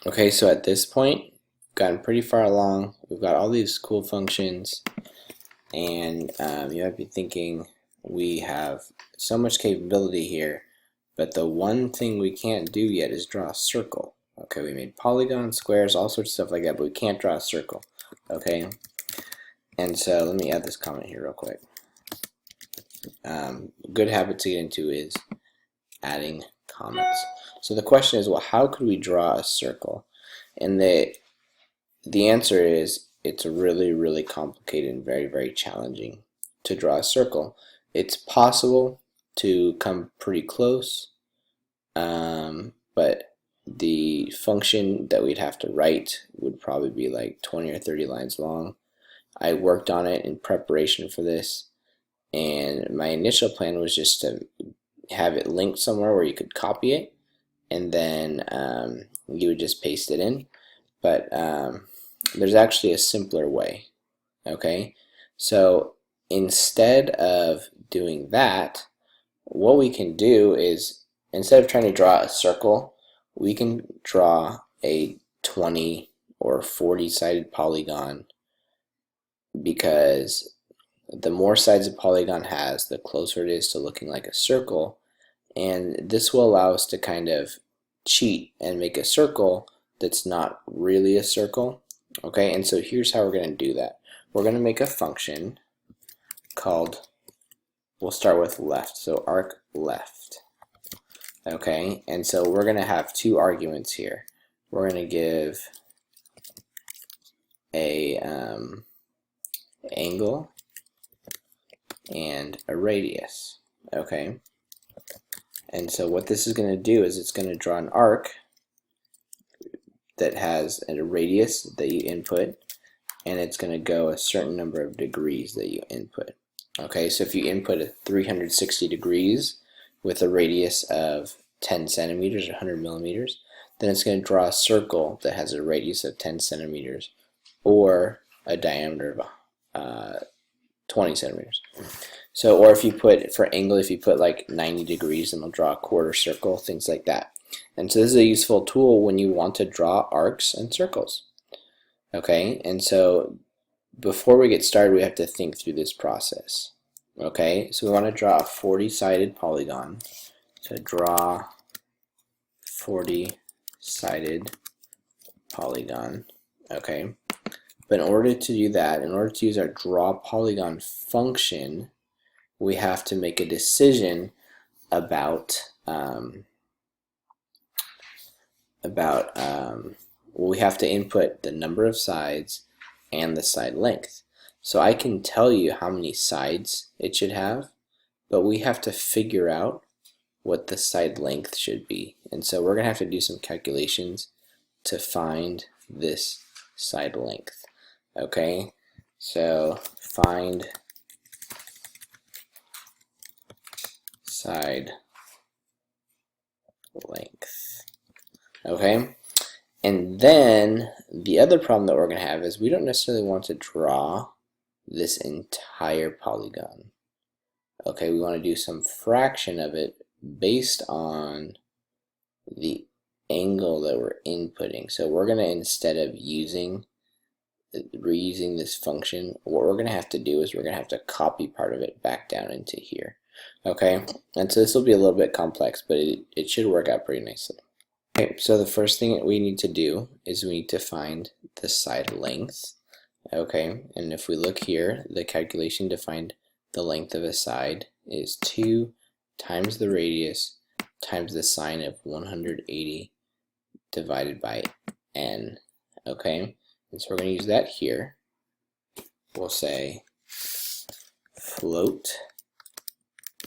Okay, so at this point, we've gotten pretty far along. We've got all these cool functions, and you might be thinking we have so much capability here, but the one thing we can't do yet is draw a circle. Okay, we made polygons, squares, all sorts of stuff like that, but we can't draw a circle. Okay, and so let me add this comment here real quick. Good habit to get into is adding comments. So the question is, well, how could we draw a circle? And the answer is it's really complicated and very challenging to draw a circle. It's possible to come pretty close, but the function that we'd have to write would probably be like 20 or 30 lines long. I worked on it in preparation for this, and my initial plan was just to have it linked somewhere where you could copy it, and then you would just paste it in. But there's actually a simpler way. Okay, so instead of doing that, what we can do is, instead of trying to draw a circle, we can draw a 20 or 40 sided polygon, because the more sides a polygon has, the closer it is to looking like a circle, and this will allow us to kind of cheat and make a circle that's not really a circle. Okay, and so here's how we're going to do that. We're going to make a function called, we'll start with left, so arcleft. Okay, and so we're going to have two arguments here. We're going to give a angle and a radius. Okay, and so what this is going to do is it's going to draw an arc that has a radius that you input, and it's going to go a certain number of degrees that you input. Okay, so if you input a 360 degrees with a radius of 10 centimeters or 100 millimeters, then it's going to draw a circle that has a radius of 10 centimeters or a diameter of 20 centimeters. So, or if you put, for angle, if you put like 90 degrees, then it'll draw a quarter circle, things like that. And so this is a useful tool when you want to draw arcs and circles. Okay, and so before we get started, we have to think through this process. Okay, so we want to draw a 40-sided polygon. So draw 40-sided polygon. Okay, but in order to do that, in order to use our draw polygon function, we have to make a decision about well, we have to input the number of sides and the side length. So I can tell you how many sides it should have, but we have to figure out what the side length should be. And so we're going to have to do some calculations to find this side length. Okay, so find side length. Okay, and then the other problem that we're going to have is we don't necessarily want to draw this entire polygon. Okay, we want to do some fraction of it based on the angle that we're inputting. So we're going to, instead of reusing this function, what we're going to have to do is we're going to have to copy part of it back down into here. Okay, and so this will be a little bit complex, but it should work out pretty nicely. Okay, so the first thing that we need to do is we need to find the side length. Okay, and if we look here, the calculation to find the length of a side is 2 times the radius times the sine of 180 divided by n. Okay, and so we're going to use that here. We'll say float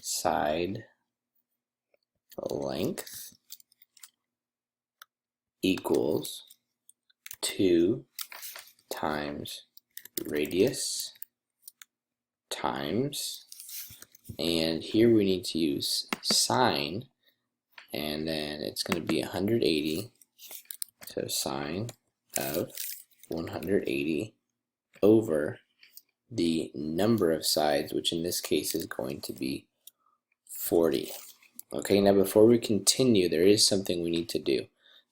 side length equals 2 times radius times, and here we need to use sine, and then it's going to be 180, so sine of 180 over the number of sides, which in this case is going to be 40. Okay, now before we continue, there is something we need to do.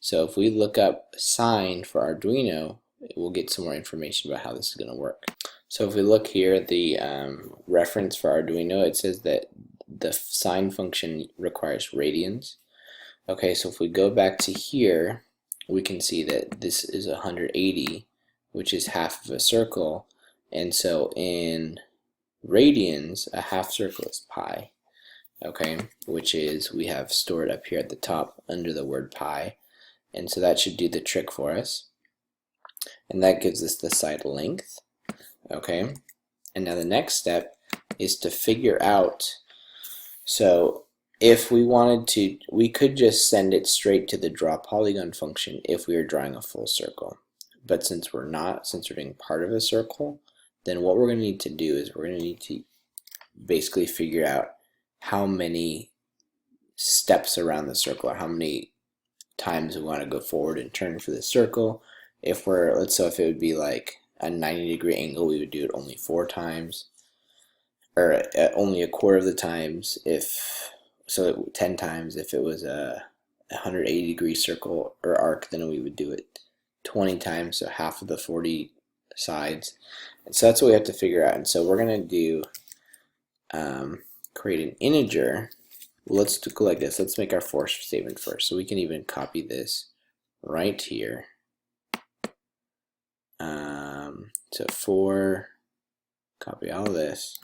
So if we look up sine for Arduino, we'll get some more information about how this is going to work. So if we look here at the reference for Arduino, it says that the sine function requires radians. Okay, so if we go back to here, we can see that this is 180, which is half of a circle, and so in radians, a half circle is pi. Okay, which is we have stored up here at the top under the word pi, and so that should do the trick for us, and that gives us the side length. Okay, and now the next step is to figure out, so if we wanted to, we could just send it straight to the draw polygon function if we were drawing a full circle, but since we're not, since we're doing part of a circle, then what we're going to need to do is we're going to need to basically figure out how many steps around the circle, or how many times we want to go forward and turn for the circle. If we're, let's say if it would be like a 90-degree angle, we would do it only 4 times, or only a quarter of the times, if so 10 times. If it was a 180-degree circle or arc, then we would do it 20 times, so half of the 40 sides. And so that's what we have to figure out. And so we're going to do create an integer. Let's go like this. Let's make our for statement first, so we can even copy this right here. So for, copy all this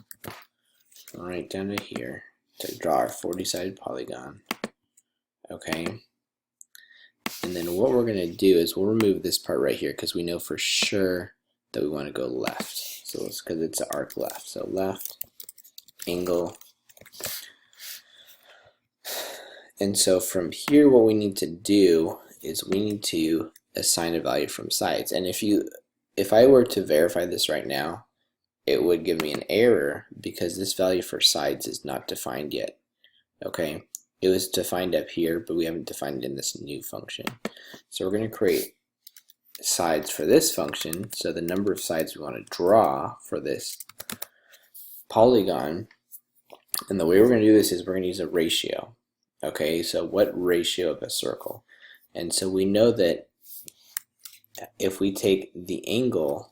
right down to here to draw our 40-sided polygon. Okay, and then what we're going to do is we'll remove this part right here because we know for sure that we want to go left. So it's because it's an arc left. So left, angle. And so from here, what we need to do is we need to assign a value from sides. And if I were to verify this right now, it would give me an error because this value for sides is not defined yet. Okay, it was defined up here, but we haven't defined it in this new function. So we're going to create sides for this function, so the number of sides we want to draw for this polygon. And the way we're going to do this is we're going to use a ratio. Okay, so what ratio of a circle? And so we know that if we take the angle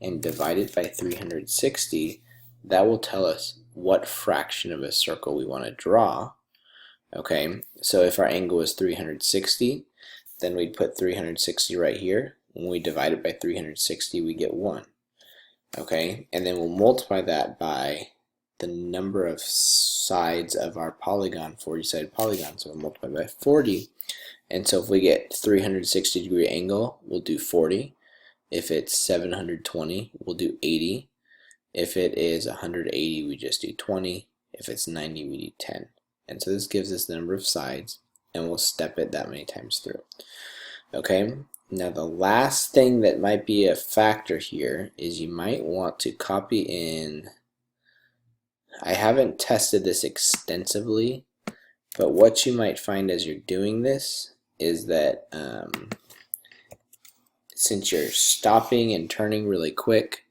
and divide it by 360, that will tell us what fraction of a circle we want to draw. Okay, so if our angle is 360, then we'd put 360 right here. When we divide it by 360, we get 1. Okay, and then we'll multiply that by the number of sides of our polygon, 40-sided polygon. So we'll multiply by 40. And so if we get 360-degree angle, we'll do 40. If it's 720, we'll do 80. If it is 180, we just do 20. If it's 90, we do 10. And so this gives us the number of sides, and we'll step it that many times through. Okay, now the last thing that might be a factor here is you might want to copy in, I haven't tested this extensively, but what you might find as you're doing this is that since you're stopping and turning really quick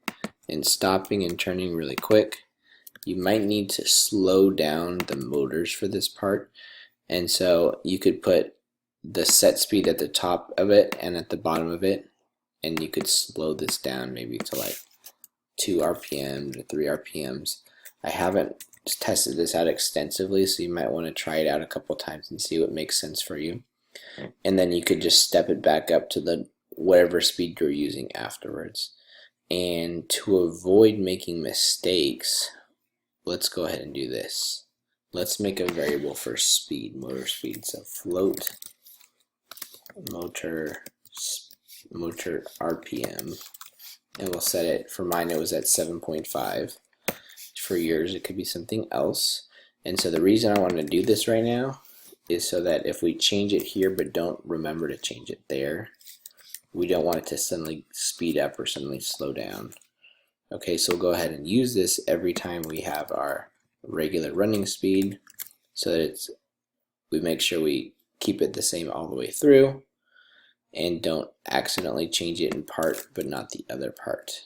and stopping and turning really quick, you might need to slow down the motors for this part. And so you could put the set speed at the top of it and at the bottom of it, and you could slow this down maybe to like 2 RPM to 3 RPMs. I haven't tested this out extensively, so you might want to try it out a couple times and see what makes sense for you. And then you could just step it back up to the whatever speed you're using afterwards. And to avoid making mistakes, let's go ahead and do this. Let's make a variable for speed, motor speed. So float motor RPM, and we'll set it, for mine it was at 7.5. For yours it could be something else. And so the reason I want to do this right now is so that if we change it here but don't remember to change it there, we don't want it to suddenly speed up or suddenly slow down. Okay, so we'll go ahead and use this every time we have our regular running speed, so that we make sure we keep it the same all the way through and don't accidentally change it in part but not the other part.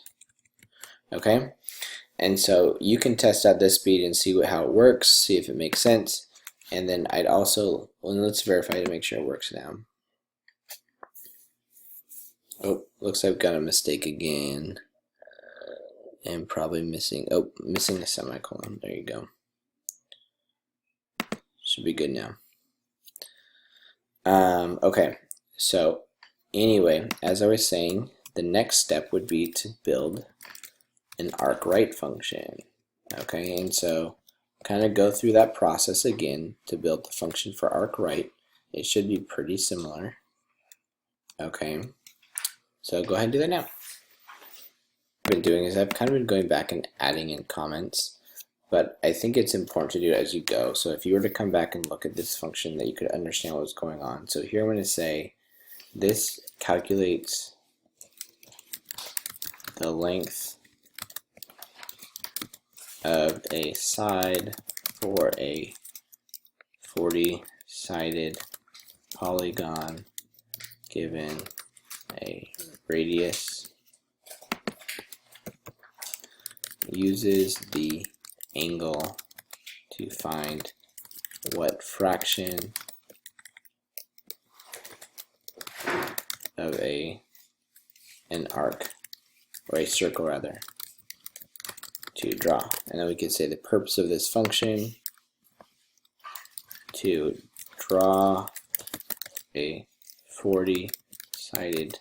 Okay, and so you can test out this speed and see how it works, see if it makes sense. And then I'd also, well, let's verify to make sure it works now. Oh, looks like I've got a mistake again. And probably missing a semicolon. There you go. Should be good now. Okay, so anyway, as I was saying, the next step would be to build an arcright function. Okay, and so kind of go through that process again to build the function for arcright. It should be pretty similar. Okay, so go ahead and do that now. What I've been doing is I've kind of been going back and adding in comments, but I think it's important to do it as you go. So if you were to come back and look at this function, that you could understand what's going on. So here I'm going to say this calculates the length of a side for a 40-sided polygon given a radius, uses the angle to find what fraction of an arc, or a circle rather, to draw. And then we could say the purpose of this function to draw a 40-sided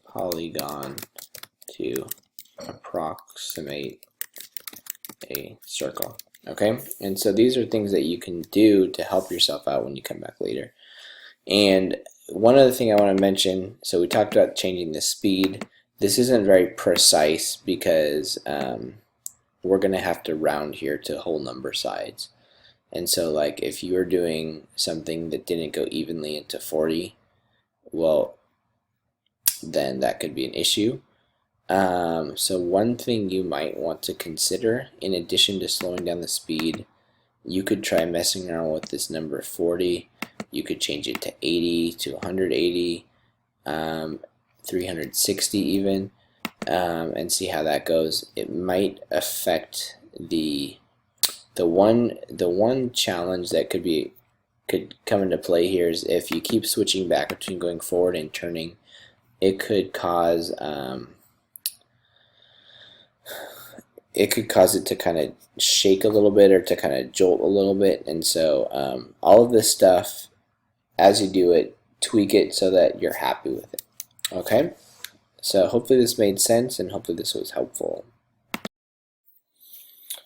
polygon to approximate a circle. Okay, and so these are things that you can do to help yourself out when you come back later. And one other thing I want to mention, so we talked about changing the speed. This isn't very precise because we're going to have to round here to whole number sides. And so like if you were doing something that didn't go evenly into 40, well, then that could be an issue. So one thing you might want to consider, in addition to slowing down the speed, you could try messing around with this number 40. You could change it to 80, to 180, 360 even, and see how that goes. It might affect the one challenge that could come into play here is if you keep switching back between going forward and turning, it could cause it to kind of shake a little bit or to kind of jolt a little bit. And so all of this stuff, as you do it, tweak it so that you're happy with it. Okay, so hopefully this made sense and hopefully this was helpful.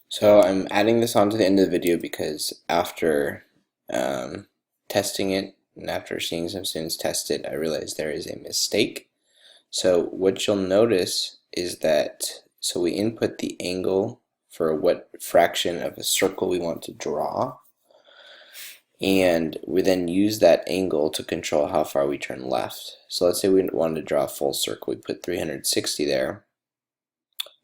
So I'm adding this on to the end of the video because after testing it and after seeing some students test it, I realized there is a mistake. So what you'll notice is that, so we input the angle for what fraction of a circle we want to draw, and we then use that angle to control how far we turn left. So let's say we wanted to draw a full circle, we put 360 there.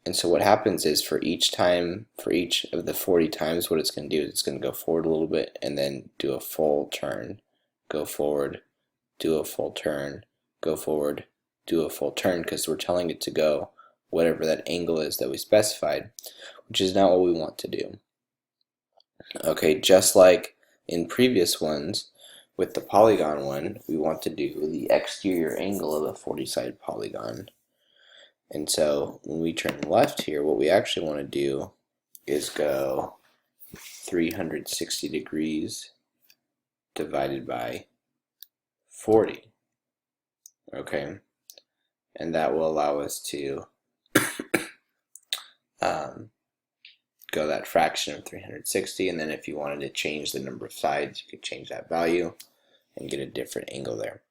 And so what happens is for each of the 40 times, what it's going to do is it's going to go forward a little bit and then do a full turn, go forward, do a full turn, go forward, do a full turn, because we're telling it to go whatever that angle is that we specified, which is not what we want to do. Okay, just like in previous ones, with the polygon one, we want to do the exterior angle of a 40-sided polygon. And so when we turn left here, what we actually want to do is go 360 degrees divided by 40. Okay, and that will allow us to go that fraction of 360, and then if you wanted to change the number of sides, you could change that value and get a different angle there.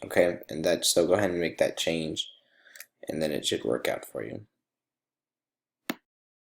Okay, and so go ahead and make that change, and then it should work out for you.